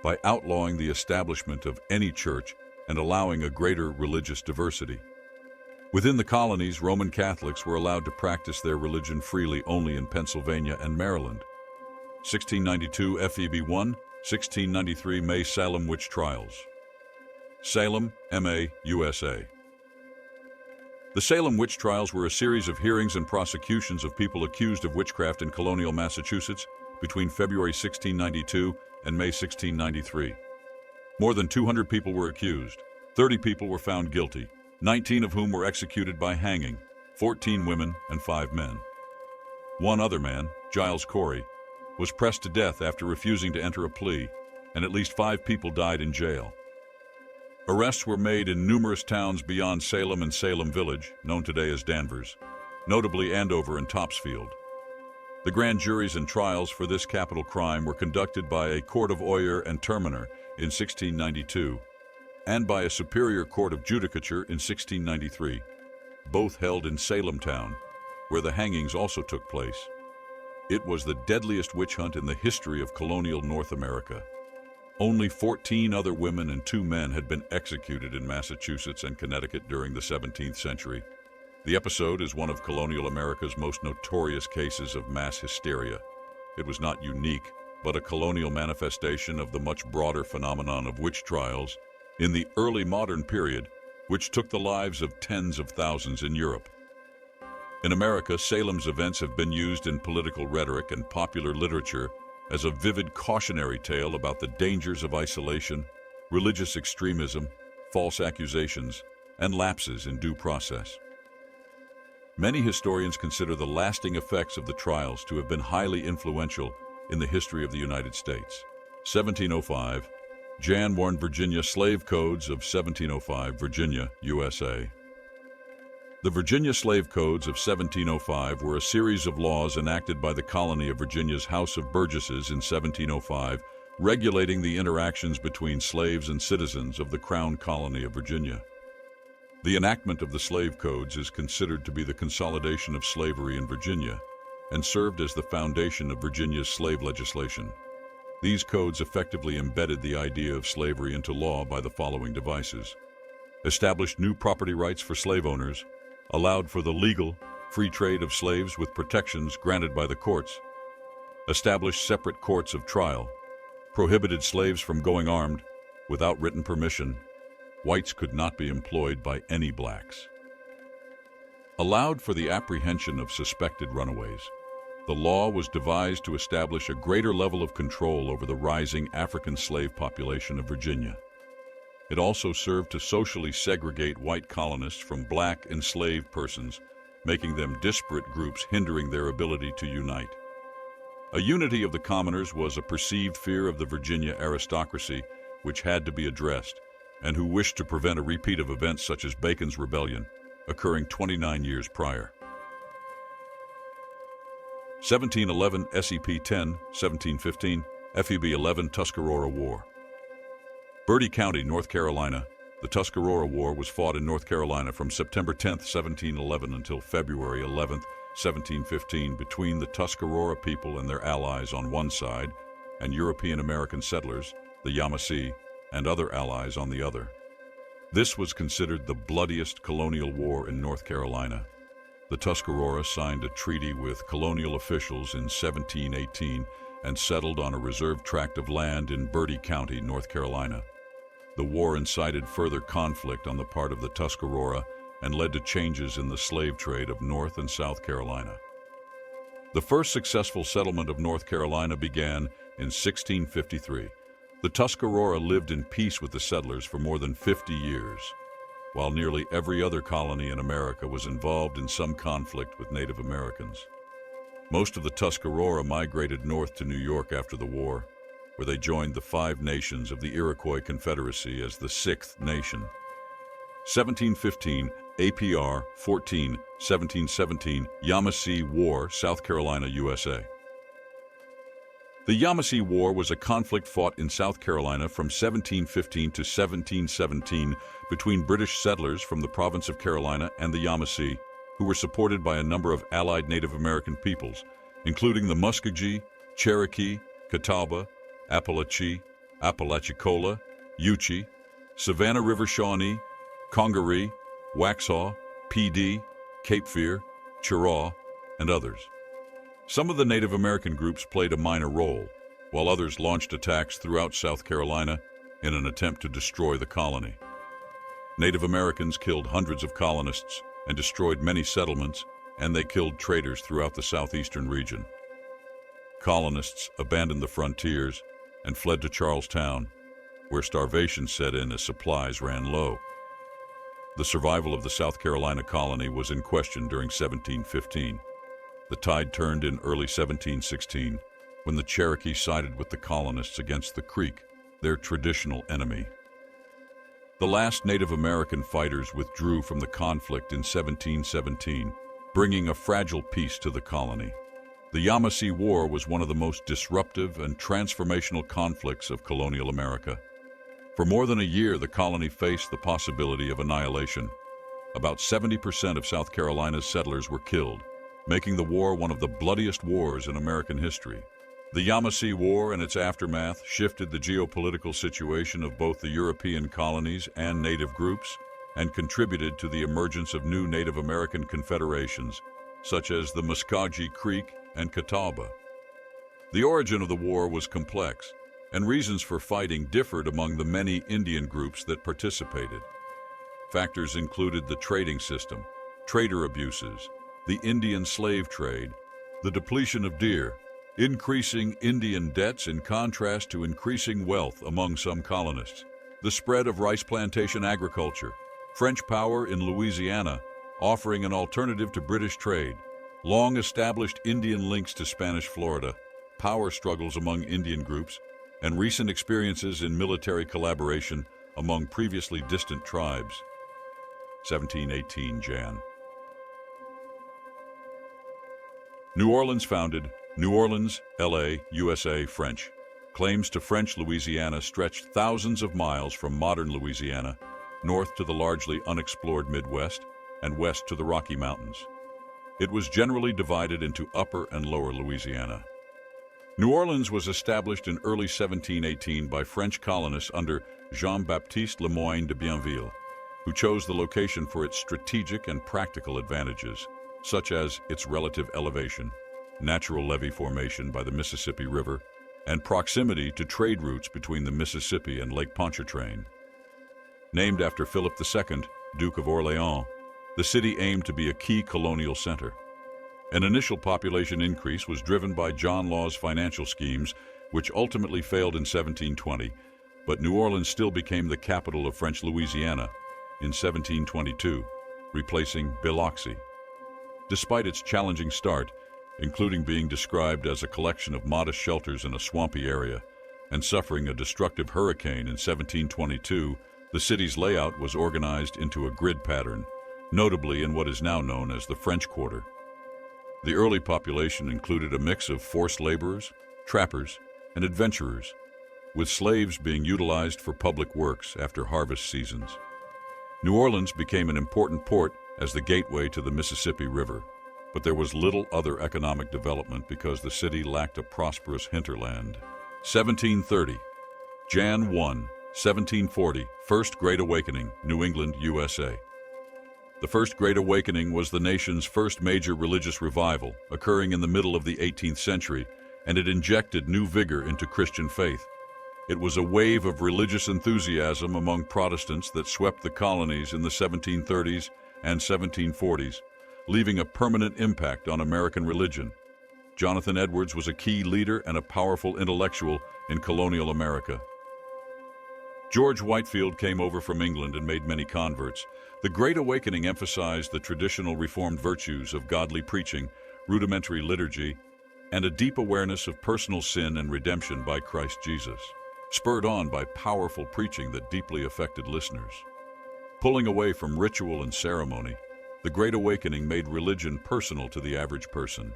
by outlawing the establishment of any church and allowing a greater religious diversity. Within the colonies, Roman Catholics were allowed to practice their religion freely only in Pennsylvania and Maryland. 1692 FEB 1, 1693 May Salem Witch Trials. Salem, MA, USA. The Salem witch trials were a series of hearings and prosecutions of people accused of witchcraft in colonial Massachusetts between February 1692 and May 1693. More than 200 people were accused. 30 people were found guilty, 19 of whom were executed by hanging, 14 women and 5 men. One other man, Giles Corey, was pressed to death after refusing to enter a plea, and at least 5 people died in jail. Arrests were made in numerous towns beyond Salem and Salem Village, known today as Danvers, notably Andover and Topsfield. The grand juries and trials for this capital crime were conducted by a court of oyer and terminer in 1692 and by a superior court of judicature in 1693, both held in Salem town, where the hangings also took place. It was the deadliest witch hunt in the history of colonial North America. Only 14 other women and 2 men had been executed in Massachusetts and Connecticut during the 17th century. The episode is one of colonial America's most notorious cases of mass hysteria. It was not unique, but a colonial manifestation of the much broader phenomenon of witch trials in the early modern period, which took the lives of tens of thousands in Europe. In America, Salem's events have been used in political rhetoric and popular literature as a vivid cautionary tale about the dangers of isolation, religious extremism, false accusations, and lapses in due process. Many historians consider the lasting effects of the trials to have been highly influential in the history of the United States. 1705, Jan Warren, Virginia, Slave Codes of 1705, Virginia, USA. The Virginia Slave Codes of 1705 were a series of laws enacted by the colony of Virginia's House of Burgesses in 1705, regulating the interactions between slaves and citizens of the Crown Colony of Virginia. The enactment of the Slave Codes is considered to be the consolidation of slavery in Virginia and served as the foundation of Virginia's slave legislation. These codes effectively embedded the idea of slavery into law by the following devices: established new property rights for slave owners, allowed for the legal, free trade of slaves with protections granted by the courts, established separate courts of trial, prohibited slaves from going armed without written permission. Whites could not be employed by any blacks. Allowed for the apprehension of suspected runaways. The law was devised to establish a greater level of control over the rising African slave population of Virginia. It also served to socially segregate white colonists from black enslaved persons, making them disparate groups hindering their ability to unite. A unity of the commoners was a perceived fear of the Virginia aristocracy, which had to be addressed, and who wished to prevent a repeat of events such as Bacon's Rebellion, occurring 29 years prior. 1711 SEP 10, 1715, FEB 11 Tuscarora War. Bertie County, North Carolina. The Tuscarora War was fought in North Carolina from September 10, 1711 until February 11, 1715 between the Tuscarora people and their allies on one side and European American settlers, the Yamasee, and other allies on the other. This was considered the bloodiest colonial war in North Carolina. The Tuscarora signed a treaty with colonial officials in 1718 and settled on a reserved tract of land in Bertie County, North Carolina. The war incited further conflict on the part of the Tuscarora and led to changes in the slave trade of North and South Carolina. The first successful settlement of North Carolina began in 1653. The Tuscarora lived in peace with the settlers for more than 50 years, while nearly every other colony in America was involved in some conflict with Native Americans. Most of the Tuscarora migrated north to New York after the war, where they joined the 5 nations of the Iroquois Confederacy as the 6th nation. 1715, APR 14, 1717, Yamasee War, South Carolina, USA. The Yamasee War was a conflict fought in South Carolina from 1715 to 1717 between British settlers from the province of Carolina and the Yamasee, who were supported by a number of allied Native American peoples, including the Muskogee, Cherokee, Catawba, Apalachicola, Yuchi, Savannah River Shawnee, Congaree, Waxhaw, Pee Dee, Cape Fear, Cheraw, and others. Some of the Native American groups played a minor role, while others launched attacks throughout South Carolina in an attempt to destroy the colony. Native Americans killed hundreds of colonists and destroyed many settlements, and they killed traders throughout the southeastern region. Colonists abandoned the frontiers and fled to Charlestown, where starvation set in as supplies ran low. The survival of the South Carolina colony was in question during 1715. The tide turned in early 1716 when the Cherokee sided with the colonists against the Creek, their traditional enemy. The last Native American fighters withdrew from the conflict in 1717, bringing a fragile peace to the colony. The Yamasee War was one of the most disruptive and transformational conflicts of colonial America. For more than a year, the colony faced the possibility of annihilation. About 70% of South Carolina's settlers were killed, making the war one of the bloodiest wars in American history. The Yamasee War and its aftermath shifted the geopolitical situation of both the European colonies and native groups and contributed to the emergence of new Native American confederations, such as the Muskogee Creek and Catawba. The origin of the war was complex, and reasons for fighting differed among the many Indian groups that participated. Factors included the trading system, trader abuses, the Indian slave trade, the depletion of deer, increasing Indian debts in contrast to increasing wealth among some colonists, The spread of rice plantation agriculture. French power in Louisiana, offering an alternative to British trade. Long-established Indian links to Spanish Florida. Power struggles among Indian groups, and recent experiences in military collaboration among previously distant tribes. 1718 Jan. New Orleans founded. New Orleans, LA, USA, French. Claims to French Louisiana stretched thousands of miles from modern Louisiana, north to the largely unexplored Midwest, and west to the Rocky Mountains. It was generally divided into Upper and Lower Louisiana. New Orleans was established in early 1718 by French colonists under Jean-Baptiste Le Moyne de Bienville, who chose the location for its strategic and practical advantages, such as its relative elevation, natural levee formation by the Mississippi River, and proximity to trade routes between the Mississippi and Lake Pontchartrain. Named after Philip II, Duke of Orléans, the city aimed to be a key colonial center. An initial population increase was driven by John Law's financial schemes, which ultimately failed in 1720, but New Orleans still became the capital of French Louisiana in 1722, replacing Biloxi. Despite its challenging start, including being described as a collection of modest shelters in a swampy area, and suffering a destructive hurricane in 1722, the city's layout was organized into a grid pattern, notably in what is now known as the French Quarter. The early population included a mix of forced laborers, trappers, and adventurers, with slaves being utilized for public works after harvest seasons. New Orleans became an important port as the gateway to the Mississippi River, but there was little other economic development because the city lacked a prosperous hinterland. 1730. Jan 1, 1740, First Great Awakening, New England, USA. The First Great Awakening was the nation's first major religious revival, occurring in the middle of the 18th century, and it injected new vigor into Christian faith. It was a wave of religious enthusiasm among Protestants that swept the colonies in the 1730s and 1740s, leaving a permanent impact on American religion. Jonathan Edwards was a key leader and a powerful intellectual in colonial America. George Whitefield came over from England and made many converts. The Great Awakening emphasized the traditional Reformed virtues of godly preaching, rudimentary liturgy, and a deep awareness of personal sin and redemption by Christ Jesus, spurred on by powerful preaching that deeply affected listeners. Pulling away from ritual and ceremony, the Great Awakening made religion personal to the average person.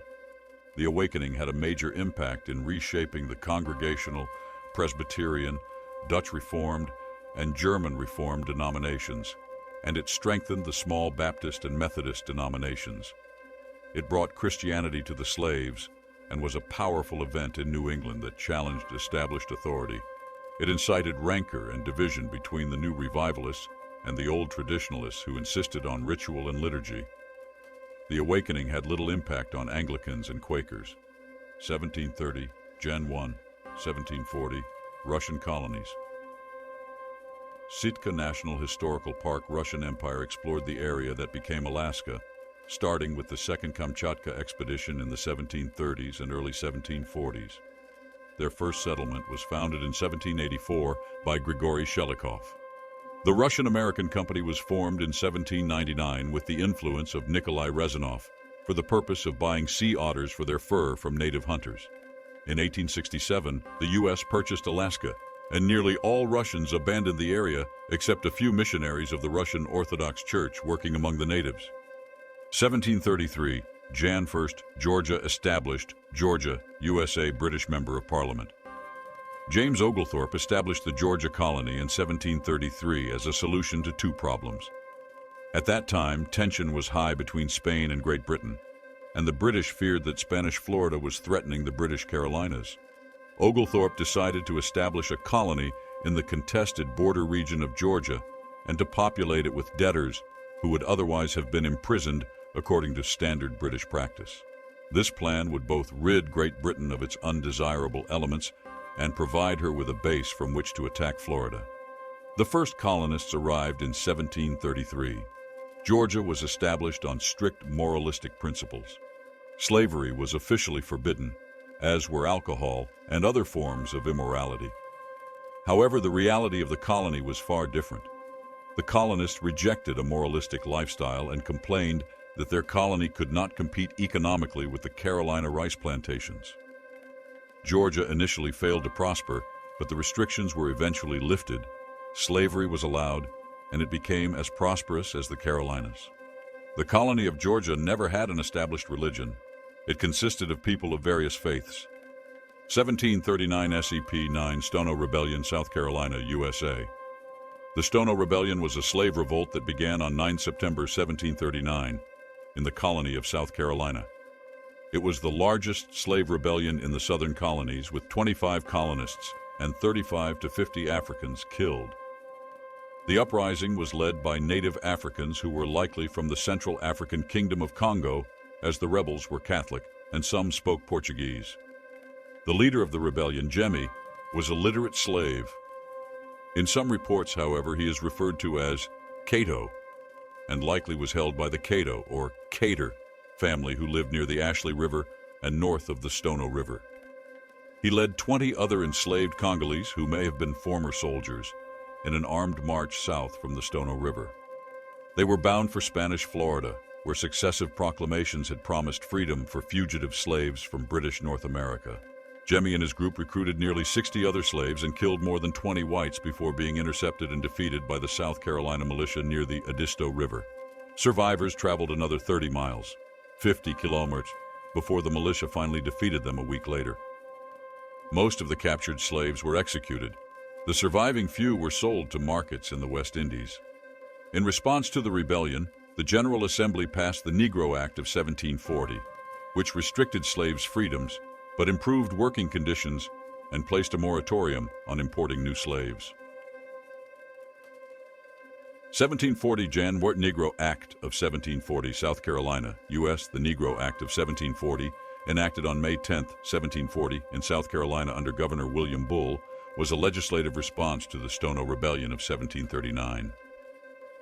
The Awakening had a major impact in reshaping the Congregational, Presbyterian, Dutch Reformed, and German Reformed denominations, and it strengthened the small Baptist and Methodist denominations. It brought Christianity to the slaves and was a powerful event in New England that challenged established authority. It incited rancor and division between the new revivalists and the old traditionalists who insisted on ritual and liturgy. The Awakening had little impact on Anglicans and Quakers. 1730, Jan 1, 1740, Russian colonies. Sitka National Historical Park. Russian Empire explored the area that became Alaska, starting with the Second Kamchatka expedition in the 1730s and early 1740s. Their first settlement was founded in 1784 by Grigory Shelikov. The Russian-American Company was formed in 1799 with the influence of Nikolai Rezanov for the purpose of buying sea otters for their fur from native hunters. In 1867, the U.S. purchased Alaska, and nearly all Russians abandoned the area except a few missionaries of the Russian Orthodox Church working among the natives. 1733, Jan 1st, Georgia established. Georgia, USA, British Member of Parliament. James Oglethorpe established the Georgia colony in 1733 as a solution to two problems. At that time, tension was high between Spain and Great Britain, and the British feared that Spanish Florida was threatening the British Carolinas. Oglethorpe decided to establish a colony in the contested border region of Georgia and to populate it with debtors who would otherwise have been imprisoned according to standard British practice. This plan would both rid Great Britain of its undesirable elements and provide her with a base from which to attack Florida. The first colonists arrived in 1733. Georgia was established on strict moralistic principles. Slavery was officially forbidden, as were alcohol and other forms of immorality. However, the reality of the colony was far different. The colonists rejected a moralistic lifestyle and complained that their colony could not compete economically with the Carolina rice plantations. Georgia initially failed to prosper, but the restrictions were eventually lifted, slavery was allowed, and it became as prosperous as the Carolinas. The colony of Georgia never had an established religion. It consisted of people of various faiths. 1739 SEP-9 Stono Rebellion, South Carolina, USA. The Stono Rebellion was a slave revolt that began on 9 September 1739 in the colony of South Carolina. It was the largest slave rebellion in the southern colonies, with 25 colonists and 35 to 50 Africans killed. The uprising was led by native Africans who were likely from the Central African Kingdom of Congo, as the rebels were Catholic and some spoke Portuguese. The leader of the rebellion, Jemmy, was a literate slave. In some reports, however, he is referred to as Cato, and likely was held by the Cato or Cater family who lived near the Ashley River and north of the Stono River. He led 20 other enslaved Congolese, who may have been former soldiers, in an armed march south from the Stono River. They were bound for Spanish Florida, where successive proclamations had promised freedom for fugitive slaves from British North America. Jemmy and his group recruited nearly 60 other slaves and killed more than 20 whites before being intercepted and defeated by the South Carolina militia near the Edisto River. Survivors traveled another 30 miles, 50 kilometers, before the militia finally defeated them a week later. Most of the captured slaves were executed. The surviving few were sold to markets in the West Indies. In response to the rebellion, the General Assembly passed the Negro Act of 1740, which restricted slaves' freedoms but improved working conditions and placed a moratorium on importing new slaves. 1740 Jan. Negro Act of 1740, South Carolina, U.S. The Negro Act of 1740, enacted on May 10, 1740, in South Carolina under Governor William Bull, was a legislative response to the Stono Rebellion of 1739.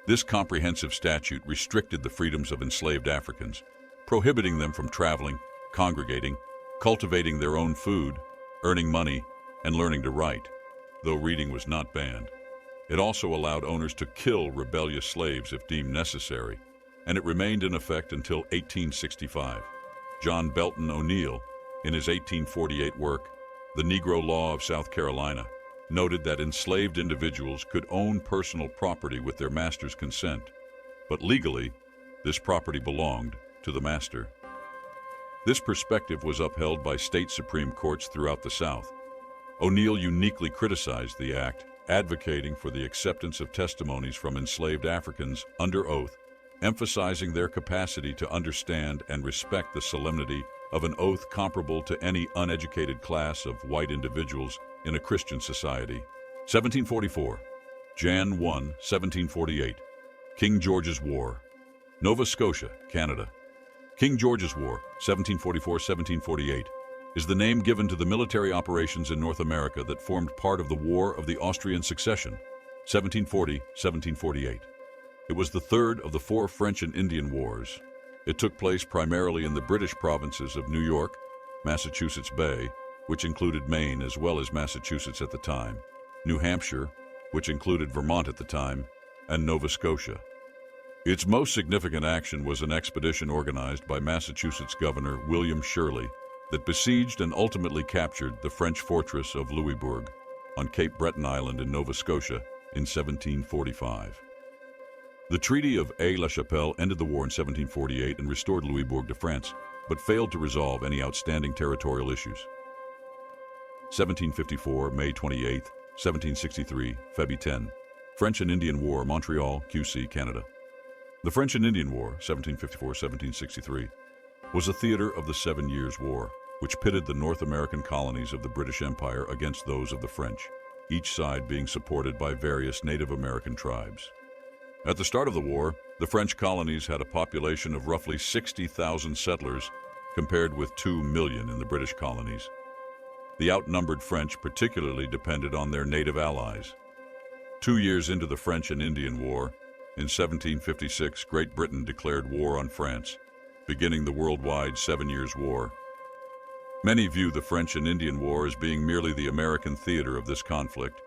This comprehensive statute restricted the freedoms of enslaved Africans, prohibiting them from traveling, congregating, cultivating their own food, earning money, and learning to write, though reading was not banned. It also allowed owners to kill rebellious slaves if deemed necessary, and it remained in effect until 1865. John Belton O'Neill, in his 1848 work, The Negro Law of South Carolina, noted that enslaved individuals could own personal property with their master's consent, but legally, this property belonged to the master. This perspective was upheld by state Supreme Courts throughout the South. O'Neill uniquely criticized the act, advocating for the acceptance of testimonies from enslaved Africans under oath, emphasizing their capacity to understand and respect the solemnity of an oath comparable to any uneducated class of white individuals in a Christian society. 1744, Jan 1, 1748, King George's War, Nova Scotia, Canada. King George's War, 1744-1748, is the name given to the military operations in North America that formed part of the War of the Austrian Succession, 1740-1748. It was the third of the four French and Indian Wars. It took place primarily in the British provinces of New York, Massachusetts Bay, which included Maine as well as Massachusetts at the time, New Hampshire, which included Vermont at the time, and Nova Scotia. Its most significant action was an expedition organized by Massachusetts Governor William Shirley that besieged and ultimately captured the French fortress of Louisbourg on Cape Breton Island in Nova Scotia in 1745. The Treaty of Aix-la-Chapelle ended the war in 1748 and restored Louisbourg to France, but failed to resolve any outstanding territorial issues. 1754, May 28, 1763, February 10, French and Indian War, Montreal, QC, Canada. The French and Indian War, 1754-1763, was a theater of the 7 Years' War, which pitted the North American colonies of the British Empire against those of the French, each side being supported by various Native American tribes. At the start of the war, the French colonies had a population of roughly 60,000 settlers, compared with 2 million in the British colonies. The outnumbered French particularly depended on their native allies. 2 years into the French and Indian War, in 1756, Great Britain declared war on France, beginning the worldwide 7 Years' War. Many view the French and Indian War as being merely the American theater of this conflict,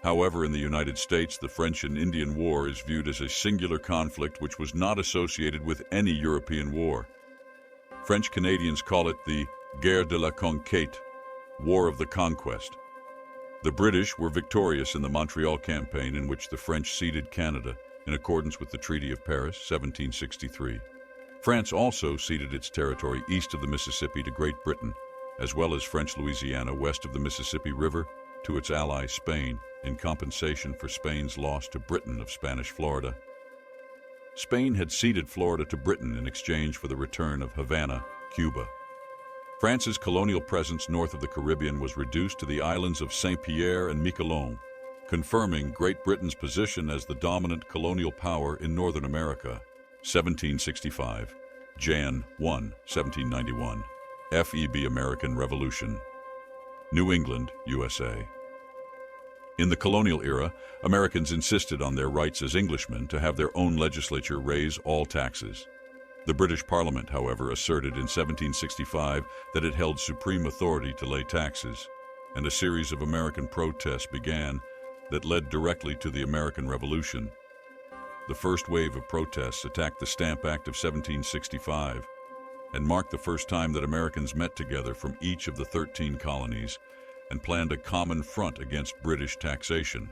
However, in the United States, the French and Indian War is viewed as a singular conflict which was not associated with any European war. French Canadians call it the Guerre de la Conquête, War of the Conquest. The British were victorious in the Montreal Campaign, in which the French ceded Canada in accordance with the Treaty of Paris, 1763. France also ceded its territory east of the Mississippi to Great Britain, as well as French Louisiana west of the Mississippi River to its ally Spain, in compensation for Spain's loss to Britain of Spanish Florida. Spain had ceded Florida to Britain in exchange for the return of Havana, Cuba. France's colonial presence north of the Caribbean was reduced to the islands of Saint-Pierre and Miquelon, confirming Great Britain's position as the dominant colonial power in Northern America. 1765, Jan 1, 1791, FEB American Revolution. New England, USA. In the colonial era, Americans insisted on their rights as Englishmen to have their own legislature raise all taxes. The British Parliament, however, asserted in 1765 that it held supreme authority to lay taxes, and a series of American protests began that led directly to the American Revolution. The first wave of protests attacked the Stamp Act of 1765 and marked the first time that Americans met together from each of the 13 colonies and planned a common front against British taxation.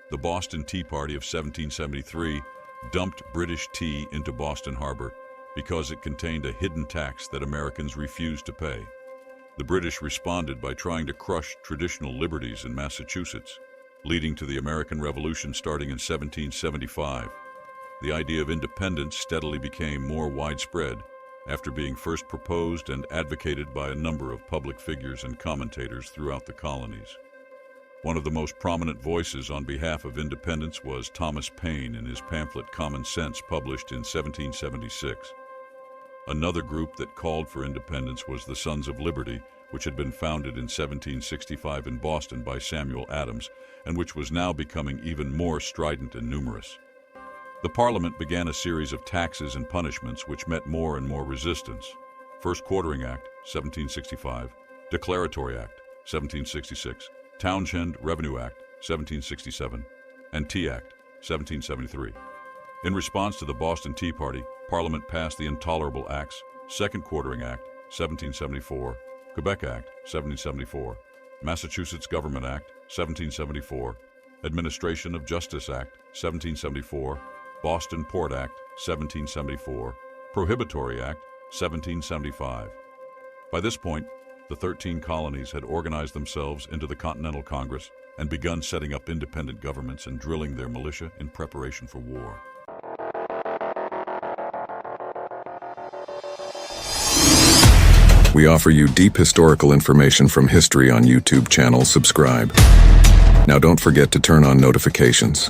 The Boston Tea Party of 1773 dumped British tea into Boston Harbor because it contained a hidden tax that Americans refused to pay. The British responded by trying to crush traditional liberties in Massachusetts, leading to the American Revolution starting in 1775. The idea of independence steadily became more widespread after being first proposed and advocated by a number of public figures and commentators throughout the colonies. One of the most prominent voices on behalf of independence was Thomas Paine in his pamphlet Common Sense, published in 1776. Another group that called for independence was the Sons of Liberty, which had been founded in 1765 in Boston by Samuel Adams, and which was now becoming even more strident and numerous. The Parliament began a series of taxes and punishments which met more and more resistance. First Quartering Act, 1765, Declaratory Act, 1766, Townshend Revenue Act, 1767, and Tea Act, 1773. In response to the Boston Tea Party, Parliament passed the Intolerable Acts, Second Quartering Act, 1774, Quebec Act, 1774, Massachusetts Government Act, 1774, Administration of Justice Act, 1774, Boston Port Act, 1774, Prohibitory Act, 1775. By this point, the 13 colonies had organized themselves into the Continental Congress and begun setting up independent governments and drilling their militia in preparation for war. We offer you deep historical information from history on YouTube channel. Subscribe. Now don't forget to turn on notifications.